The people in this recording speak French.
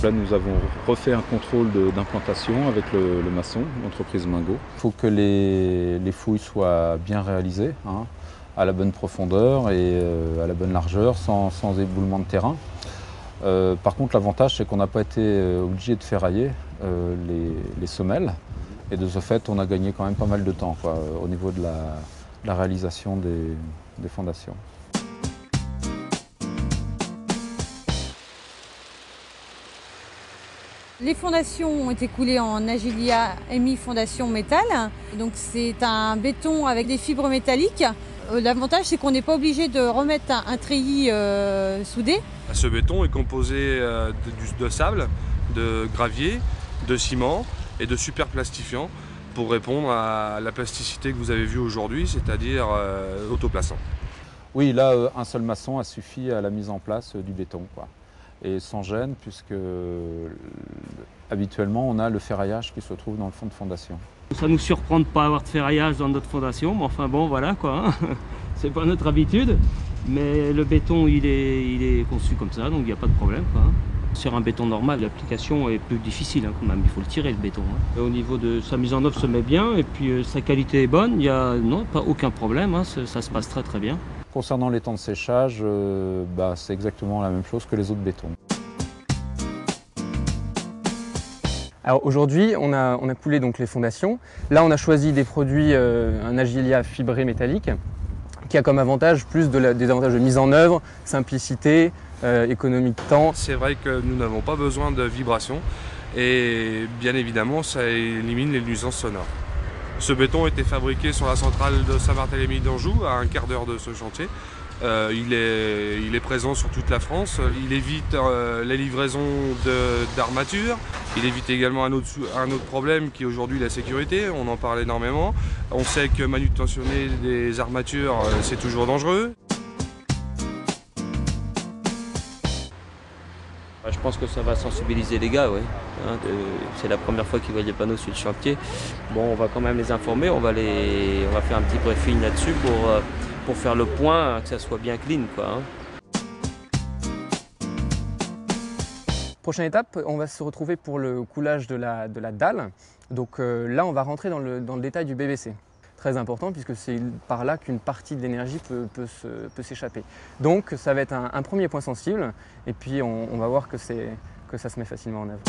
Là, nous avons refait un contrôle d'implantation avec le maçon, l'entreprise Mingo. Il faut que les fouilles soient bien réalisées, hein, à la bonne profondeur et à la bonne largeur, sans éboulement de terrain. Par contre, l'avantage, c'est qu'on n'a pas été obligé de ferrailler les semelles. Et de ce fait, on a gagné quand même pas mal de temps, quoi, au niveau de la réalisation des fondations. Les fondations ont été coulées en Agilia EMI Fondation Métal. Donc c'est un béton avec des fibres métalliques. L'avantage, c'est qu'on n'est pas obligé de remettre un treillis soudé. Ce béton est composé de sable, de gravier, de ciment et de superplastifiant pour répondre à la plasticité que vous avez vue aujourd'hui, c'est-à-dire autoplaçant. Oui, là, un seul maçon a suffi à la mise en place du béton, quoi. Et sans gêne, puisque habituellement, on a le ferraillage qui se trouve dans le fond de fondation. Ça nous surprend de ne pas avoir de ferraillage dans notre fondation, mais enfin bon, voilà quoi, hein. C'est pas notre habitude. Mais le béton, il est conçu comme ça, donc il n'y a pas de problème, quoi. Sur un béton normal, l'application est plus difficile, hein, quand même, il faut le tirer le béton, hein. Et au niveau de sa mise en œuvre, se met bien, et puis sa qualité est bonne, il n'y a pas aucun problème, hein, ça se passe très très bien. Concernant les temps de séchage, c'est exactement la même chose que les autres bétons. Alors aujourd'hui, on a coulé donc les fondations. Là, on a choisi des produits, un Agilia fibré métallique, qui a comme avantage plus des avantages de mise en œuvre, simplicité, économie de temps. C'est vrai que nous n'avons pas besoin de vibrations et bien évidemment, ça élimine les nuisances sonores. Ce béton a été fabriqué sur la centrale de Saint-Barthélemy d'Anjou, à un quart d'heure de ce chantier. Il est présent sur toute la France. Il évite les livraisons d'armatures. Il évite également un autre problème qui est aujourd'hui la sécurité. On en parle énormément. On sait que manutentionner des armatures, c'est toujours dangereux. Je pense que ça va sensibiliser les gars, oui. Hein, c'est la première fois qu'ils voient des panneaux sur le chantier. Bon, on va quand même les informer, on va faire un petit briefing là-dessus pour faire le point, que ça soit bien clean, quoi, hein. Prochaine étape, on va se retrouver pour le coulage de la dalle. Donc là, on va rentrer dans le détail du BBC. Très important puisque c'est par là qu'une partie de l'énergie peut s'échapper. Donc ça va être un premier point sensible et puis on va voir que ça se met facilement en œuvre.